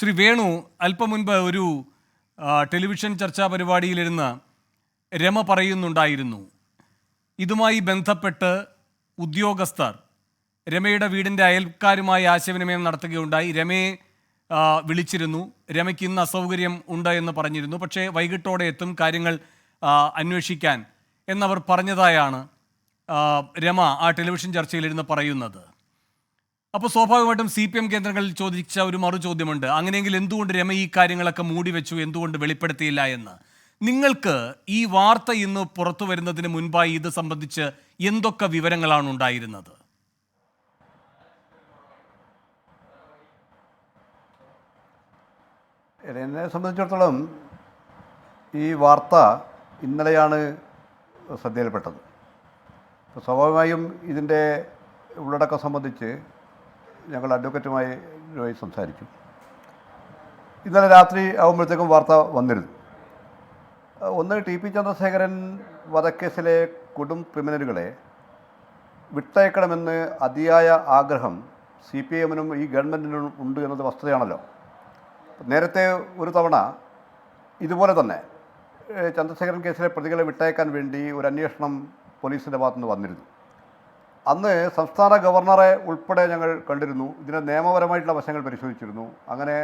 ശ്രീ വേണു അല്പം മുൻപ് ഒരു ടെലിവിഷൻ ചർച്ചാ പരിപാടിയിലിരുന്ന് രമ പറയുന്നുണ്ടായിരുന്നു, ഇതുമായി ബന്ധപ്പെട്ട് ഉദ്യോഗസ്ഥർ രമയുടെ വീടിൻ്റെ അയൽക്കാരുമായി ആശയവിനിമയം നടത്തുകയുണ്ടായി. രമയെ വിളിച്ചിരുന്നു. രമയ്ക്ക് ഇന്ന് അസൗകര്യം ഉണ്ട് എന്ന് പറഞ്ഞിരുന്നു, പക്ഷേ വൈകിട്ടോടെ എത്തും കാര്യങ്ങൾ അന്വേഷിക്കാൻ എന്നവർ പറഞ്ഞതായാണ് രമ ആ ടെലിവിഷൻ ചർച്ചയിലിരുന്ന് പറയുന്നത്. അപ്പോൾ സ്വാഭാവികമായിട്ടും CPM കേന്ദ്രങ്ങളിൽ ചോദിച്ച ഒരു മറു ചോദ്യമുണ്ട്, അങ്ങനെയെങ്കിൽ എന്തുകൊണ്ട് രമ ഈ കാര്യങ്ങളൊക്കെ മൂടിവെച്ചു, എന്തുകൊണ്ട് വെളിപ്പെടുത്തിയില്ല എന്ന്. നിങ്ങൾക്ക് ഈ വാർത്ത ഇന്ന് പുറത്തു വരുന്നതിന് മുൻപായി ഇത് സംബന്ധിച്ച് എന്തൊക്കെ വിവരങ്ങളാണ് ഉണ്ടായിരുന്നത്? എന്നെ സംബന്ധിച്ചിടത്തോളം ഈ വാർത്ത ഇന്നലെയാണ് ശ്രദ്ധയിൽപ്പെട്ടത്. സ്വാഭാവികമായും ഇതിൻ്റെ ഉള്ളടക്കം സംബന്ധിച്ച് ഞങ്ങൾ അഡ്വക്കറ്റുമായി സംസാരിച്ചു. ഇന്നലെ രാത്രി ആകുമ്പോഴത്തേക്കും വാർത്ത വന്നിരുന്നു. ഒന്ന്, TP ചന്ദ്രശേഖരൻ വധക്കേസിലെ കൊടും ക്രിമിനലുകളെ വിട്ടയക്കണമെന്ന് അതിയായ ആഗ്രഹം CPM-നും ഈ ഗവൺമെൻറ്റിനും ഉണ്ട് എന്നത് വസ്തുതയാണല്ലോ. നേരത്തെ ഒരു തവണ ഇതുപോലെ തന്നെ ചന്ദ്രശേഖരൻ കേസിലെ പ്രതികളെ വിട്ടയക്കാൻ വേണ്ടി ഒരു അന്വേഷണം പോലീസിൻ്റെ ഭാഗത്തുനിന്ന് വന്നിരുന്നു. അന്ന് സംസ്ഥാന ഗവർണറെ ഉൾപ്പെടെ ഞങ്ങൾ കണ്ടിരുന്നു. ഇതിനെ നിയമപരമായിട്ടുള്ള വശങ്ങൾ പരിശോധിച്ചിരുന്നു. അങ്ങനെ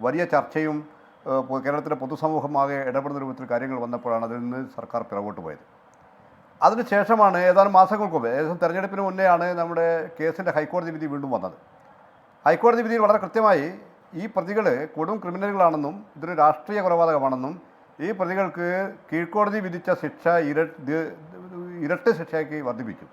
വലിയ ചർച്ചയും കേരളത്തിലെ പൊതുസമൂഹമാകെ ഇടപെടുന്ന രൂപത്തിൽ കാര്യങ്ങൾ വന്നപ്പോഴാണ് അതിൽ നിന്ന് സർക്കാർ പിറകോട്ട് പോയത്. അതിനുശേഷമാണ് ഏതാനും മാസങ്ങൾക്ക് മുമ്പ്, ഏകദേശം തെരഞ്ഞെടുപ്പിന് മുന്നെയാണ് നമ്മുടെ കേസിൻ്റെ ഹൈക്കോടതി വിധി വീണ്ടും വന്നത്. ഹൈക്കോടതി വിധിയിൽ വളരെ കൃത്യമായി ഈ പ്രതികൾ കൊടും ക്രിമിനലുകളാണെന്നും ഇതൊരു രാഷ്ട്രീയ കൊലപാതകമാണെന്നും ഈ പ്രതികൾക്ക് കീഴ്ക്കോടതി വിധിച്ച ശിക്ഷ ഇരട്ട ശിക്ഷയ്ക്ക് വർദ്ധിപ്പിച്ചു.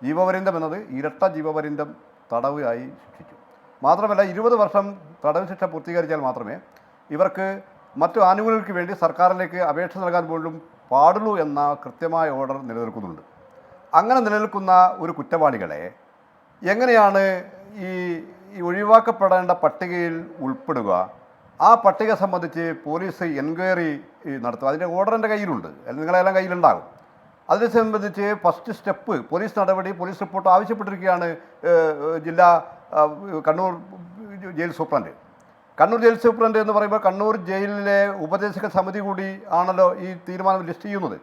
ജീവപര്യന്തം എന്നത് ഇരട്ട ജീവപര്യന്തം തടവായി ശിക്ഷിച്ചു. മാത്രമല്ല 20 വർഷം തടവ് ശിക്ഷ പൂർത്തീകരിച്ചാൽ മാത്രമേ ഇവർക്ക് മറ്റു ആനുകൂല്യങ്ങൾക്ക് വേണ്ടി സർക്കാരിലേക്ക് അപേക്ഷ നൽകാൻ പോലും പാടുള്ളൂ എന്ന കൃത്യമായ ഓർഡർ നിലനിൽക്കുന്നുണ്ട്. അങ്ങനെ നിലനിൽക്കുന്ന ഒരു കുറ്റവാളികളെ എങ്ങനെയാണ് ഈ ഒഴിവാക്കപ്പെടേണ്ട പട്ടികയിൽ ഉൾപ്പെടുക? ആ പട്ടിക സംബന്ധിച്ച് പോലീസ് എൻക്വയറി നടത്തുക. അതിൻ്റെ ഓർഡർ എൻ്റെ കയ്യിലുണ്ട്, നിങ്ങളെല്ലാം കയ്യിലുണ്ടാകും. അതിനെ സംബന്ധിച്ച് ഫസ്റ്റ് സ്റ്റെപ്പ് പോലീസ് നടപടി, പോലീസ് റിപ്പോർട്ട് ആവശ്യപ്പെട്ടിരിക്കുകയാണ് Kannur jail superintendent. Kannur jail superintendent എന്ന് പറയുമ്പോൾ കണ്ണൂർ ജയിലിലെ ഉപദേശക സമിതി കൂടി ആണല്ലോ ഈ തീരുമാനം ലിസ്റ്റ് ചെയ്യുന്നത്.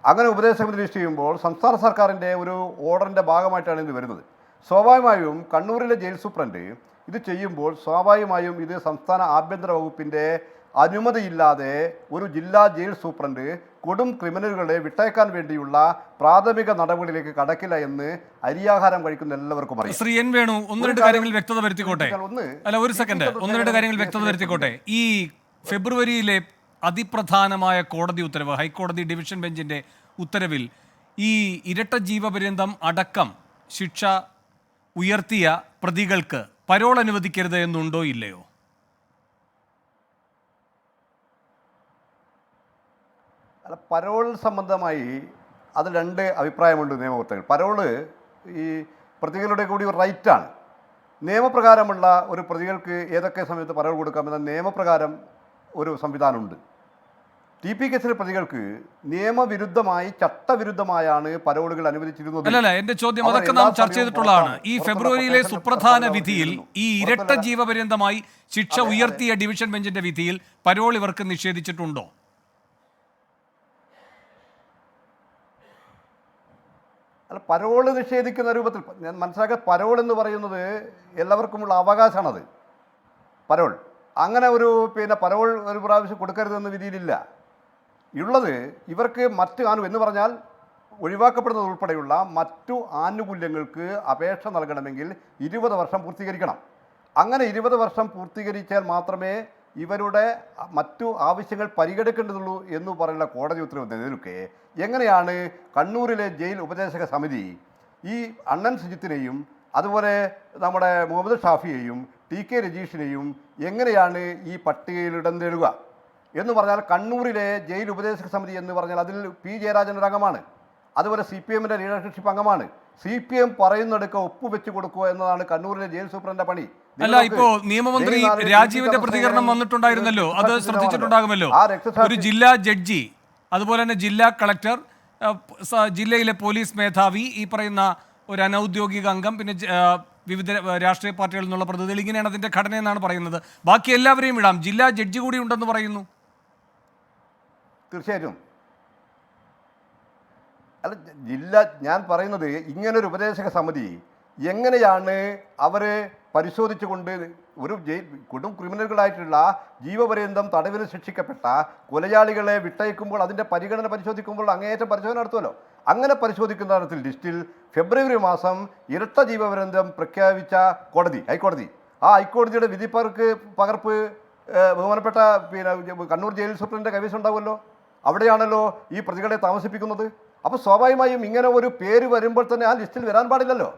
അങ്ങനെ ഉപദേശക സമിതി ലിസ്റ്റ് ചെയ്യുമ്പോൾ സംസ്ഥാന സർക്കാരിൻ്റെ ഒരു ഓർഡറിൻ്റെ ഭാഗമായിട്ടാണ് ഇത് വരുന്നത്. സ്വാഭാവികമായും കണ്ണൂരിലെ ജയിൽ സൂപ്രണ്ട് ഇത് ചെയ്യുമ്പോൾ സ്വാഭാവികമായും ഇത് സംസ്ഥാന ആഭ്യന്തര വകുപ്പിൻ്റെ അനുമതിയില്ലാതെ ഒരു ജില്ലാ ജയിൽ സൂപ്രണ്ട് കൊടും ക്രിമിനലുകളെ വിട്ടയക്കാൻ വേണ്ടിയുള്ള പ്രാഥമിക നടപടിയിലേക്ക് കടക്കില്ല എന്ന് അരിയാഹാരം കഴിക്കുന്ന എല്ലാവർക്കും അറിയാം. ശ്രീ എൻ വേണു, ഒന്ന് രണ്ട് കാര്യങ്ങൾ വ്യക്തത വരുത്തിക്കോട്ടെ. ഈ ഫെബ്രുവരിയിലെ അതിപ്രധാനമായ കോടതി ഉത്തരവ്, ഹൈക്കോടതി ഡിവിഷൻ ബെഞ്ചിന്റെ ഉത്തരവിൽ ഈ ഇരട്ട ജീവപര്യന്തം അടക്കം ശിക്ഷ ഉയർത്തിയ പ്രതികൾക്ക് പരോൾ അനുവദിക്കരുത് എന്നുണ്ടോ ഇല്ലയോ? അല്ല, പരോൾ സംബന്ധമായി അത് രണ്ട് അഭിപ്രായമുണ്ട് നിയമവൃത്തങ്ങൾ. പരോള് ഈ പ്രതികളുടെ കൂടി ഒരു റൈറ്റാണ്. നിയമപ്രകാരമുള്ള ഒരു പ്രതികൾക്ക് ഏതൊക്കെ സമയത്ത് പരോൾ കൊടുക്കാമെന്ന നിയമപ്രകാരം ഒരു സംവിധാനമുണ്ട്. TP കേസിലെ പ്രതികൾക്ക് നിയമവിരുദ്ധമായി ചട്ടവിരുദ്ധമായാണ് പരോളുകൾ അനുവദിച്ചിരുന്നത്. അല്ലല്ല, എന്റെ ചോദ്യം അതൊക്കെ നാം ചർച്ച ചെയ്തിട്ടുള്ളതാണ്. ഈ ഫെബ്രുവരിയിലെ സുപ്രധാന വിധിയിൽ ഈ ഇരട്ട ജീവപര്യന്തമായി ശിക്ഷ ഉയർത്തിയ ഡിവിഷൻ ബെഞ്ചിന്റെ വിധിയിൽ പരോൾ ഇവർക്ക് നിഷേധിച്ചിട്ടുണ്ടോ? അല്ല, പരോള് നിഷേധിക്കുന്ന രൂപത്തിൽ ഞാൻ മനസ്സിലാക്കുക. പരോൾ എന്ന് പറയുന്നത് എല്ലാവർക്കുമുള്ള അവകാശമാണത്. പരോൾ അങ്ങനെ ഒരു പരോൾ ഒരു പ്രാവശ്യം കൊടുക്കരുതെന്ന് വിധിയിലില്ല. ഉള്ളത് ഇവർക്ക് മറ്റ് എന്ന് പറഞ്ഞാൽ ഒഴിവാക്കപ്പെടുന്നത് ഉൾപ്പെടെയുള്ള മറ്റു ആനുകൂല്യങ്ങൾക്ക് അപേക്ഷ നൽകണമെങ്കിൽ 20 വർഷം പൂർത്തീകരിക്കണം. അങ്ങനെ 20 വർഷം പൂർത്തീകരിച്ചാൽ മാത്രമേ ഇവരുടെ മറ്റു ആവശ്യങ്ങൾ പരിഗണിക്കേണ്ടതുള്ളൂ എന്ന് പറയുന്ന കോടതി ഉത്തരവ് നിലനിൽക്കെ എങ്ങനെയാണ് കണ്ണൂരിലെ ജയിൽ ഉപദേശക സമിതി ഈ അണ്ണൻ സുജിത്തിനെയും അതുപോലെ നമ്മുടെ മുഹമ്മദ് ഷാഫിയെയും TK രജീഷിനെയും എങ്ങനെയാണ് ഈ പട്ടികയിൽ ഇടം തേടുക എന്ന് പറഞ്ഞാൽ, കണ്ണൂരിലെ ജയിൽ ഉപദേശക സമിതി എന്ന് പറഞ്ഞാൽ അതിൽ P ജയരാജൻ ഒരു അംഗമാണ്. അതുപോലെ CPM-ന്റെ ലീഡർഷിപ്പ് അംഗമാണ്. CPM പറയുന്നെടുക്കുക ഒപ്പുവെച്ച് കൊടുക്കുക എന്നതാണ് കണ്ണൂരിലെ ജയിൽ സൂപ്രണ്ടിന്റെ പണി. അല്ല, ഇപ്പോ നിയമമന്ത്രി രാജീവിന്റെ പ്രതികരണം വന്നിട്ടുണ്ടായിരുന്നല്ലോ, അത് ശ്രദ്ധിച്ചിട്ടുണ്ടാകുമല്ലോ. ഒരു ജില്ലാ ജഡ്ജി, അതുപോലെ തന്നെ ജില്ലാ കളക്ടർ, ജില്ലയിലെ പോലീസ് മേധാവി, ഈ പറയുന്ന ഒരു അനൗദ്യോഗിക അംഗം, പിന്നെ വിവിധ രാഷ്ട്രീയ പാർട്ടികളിൽ നിന്നുള്ള പ്രതിനിധികൾ. ഇങ്ങനെയാണ് അതിൻ്റെ ഘടന എന്നാണ് പറയുന്നത്. ബാക്കി എല്ലാവരെയും ഇടാം. ജില്ലാ ജഡ്ജി കൂടി ഉണ്ടെന്ന് പറയുന്നു. തീർച്ചയായിട്ടും. അല്ല, ഞാൻ പറയുന്നത് ഇങ്ങനൊരു ഉപദേശക സമിതി എങ്ങനെയാണ് അവർ പരിശോധിച്ചുകൊണ്ട് ഒരു കൊടും ക്രിമിനലുകളായിട്ടുള്ള ജീവപര്യന്തം തടവിന് ശിക്ഷിക്കപ്പെട്ട കൊലയാളികളെ വിട്ടയക്കുമ്പോൾ അതിൻ്റെ പരിഗണന പരിശോധിക്കുമ്പോൾ അങ്ങേയറ്റം പരിശോധന നടത്തുമല്ലോ. അങ്ങനെ പരിശോധിക്കുന്ന തരത്തിൽ ലിസ്റ്റിൽ ഫെബ്രുവരി മാസം ഇരട്ട ജീവപര്യന്തം പ്രഖ്യാപിച്ച ഹൈക്കോടതി, ആ ഹൈക്കോടതിയുടെ വിധി പകർപ്പ് ബഹുമാനപ്പെട്ട കണ്ണൂർ ജയിൽ സൂപ്രണ്ടിൻ്റെ കൈവശം ഉണ്ടാവുമല്ലോ. അവിടെയാണല്ലോ ഈ പ്രതികളെ താമസിപ്പിക്കുന്നത്. അപ്പോൾ സ്വാഭാവികമായും ഇങ്ങനെ ഒരു പേര് വരുമ്പോൾ തന്നെ ആ ലിസ്റ്റിൽ വരാൻ പാടില്ലല്ലോ.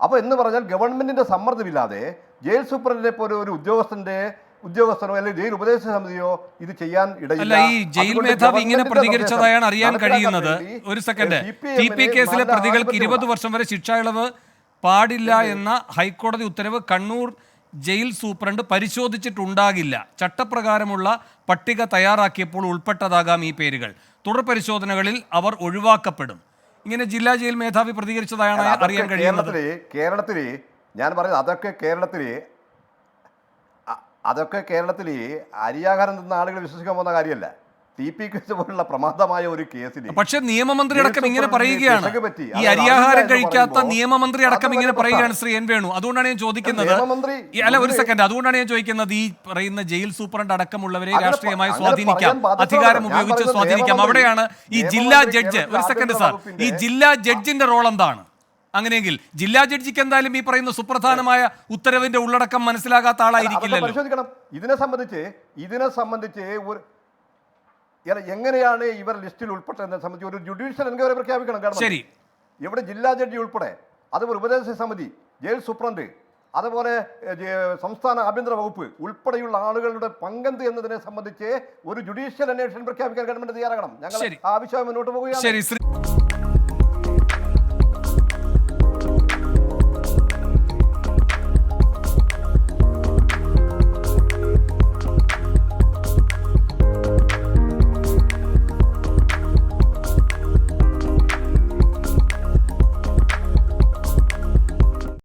അപ്പോൾ എന്ന് പറഞ്ഞാൽ ഗവൺമെൻറ്റിൻ്റെ സമ്മർദ്ദമില്ലാതെ ജയിൽ സൂപ്രണ്ടിനെ പോലെ ഒരു ഉദ്യോഗസ്ഥനോ അല്ലെങ്കിൽ ജയിൽ ഉപദേശക സമിതിയോ ഇത് ചെയ്യാൻ ഇടയില്ല. ഈ ജയിൽ മേധാവി ഇങ്ങനെ പ്രതികരിച്ചതായാണ് അറിയാൻ കഴിയുന്നത്. ഒരു സെക്കൻഡ്, TP കേസിലെ പ്രതികൾക്ക് 20 വർഷം വരെ ശിക്ഷാ ഇളവ് പാടില്ല എന്ന ഹൈക്കോടതി ഉത്തരവ് കണ്ണൂർ ജയിൽ സൂപ്രണ്ട് പരിശോധിച്ചിട്ടുണ്ടാകില്ല. ചട്ടപ്രകാരമുള്ള പട്ടിക തയ്യാറാക്കിയപ്പോൾ ഉൾപ്പെട്ടതാകാം ഈ പേരുകൾ. തുടർ പരിശോധനകളിൽ അവർ ഒഴിവാക്കപ്പെടും. ഇങ്ങനെ ജില്ലാ ജയിൽ മേധാവി പ്രതികരിച്ചതായാണ് അറിയാൻ കഴിയുന്നത്. കേരളത്തിൽ ഞാൻ പറയുന്നത് അതൊക്കെ കേരളത്തിൽ അരിയാഹാരം നിന്ന ആളുകൾ വിശ്വസിക്കാൻ പോകുന്ന കാര്യമല്ല. TP കേസ് പോലുള്ള പ്രമാദമായ ഒരു കേസിൽ പക്ഷേ നിയമമന്ത്രി അടക്കം ഇങ്ങനെ പറയുകയാണ്. ഈ അരിയാഹാരം കഴിക്കാത്ത നിയമമന്ത്രി അടക്കം ഇങ്ങനെ പറയുകയാണ് ശ്രീ എൻ വേണു. അതുകൊണ്ടാണ് ഞാൻ ചോദിക്കുന്നത്, ഒരു സെക്കൻഡ്, അതുകൊണ്ടാണ് ഞാൻ ചോദിക്കുന്നത്, ഈ പറയുന്ന ജയിൽ സൂപ്രണ്ട് അടക്കമുള്ളവരെ രാഷ്ട്രീയമായി സ്വാധീനിക്കാം, അധികാരം ഉപയോഗിച്ച് സ്വാധീനിക്കാം. അവിടെയാണ് ഈ ജില്ലാ ജഡ്ജ്, ഒരു സെക്കൻഡ് സാർ, ഈ ജില്ലാ ജഡ്ജിന്റെ റോൾ എന്താണ്? അങ്ങനെയെങ്കിൽ ജില്ലാ ജഡ്ജിക്ക് എന്തായാലും ഈ പറയുന്ന സുപ്രധാനമായ ഉത്തരവിന്റെ ഉള്ളടക്കം മനസ്സിലാകാത്ത ആളായിരിക്കില്ലല്ലോ. പരിശോധിക്കണം. ഇതിനെ സംബന്ധിച്ച് എങ്ങനെയാണ് ഇവർ ലിസ്റ്റിൽ ഉൾപ്പെട്ടതിനെ സംബന്ധിച്ച് ഒരു ജുഡീഷ്യൽ എൻക്വയറി പ്രഖ്യാപിക്കണം. ശരി, ഇവിടെ ജില്ലാ ജഡ്ജി ഉൾപ്പെടെ, അതുപോലെ ഉപദേശക സമിതി, ജയിൽ സൂപ്രണ്ട്, അതുപോലെ സംസ്ഥാന ആഭ്യന്തര വകുപ്പ് ഉൾപ്പെടെയുള്ള ആളുകളുടെ പങ്കെന്ത് എന്നതിനെ സംബന്ധിച്ച് ഒരു ജുഡീഷ്യൽ അന്വേഷണം പ്രഖ്യാപിക്കാൻ ഗവൺമെന്റ് തയ്യാറാകണം. ഞങ്ങൾ ആവശ്യമായി മുന്നോട്ട് പോകുകയാണ്.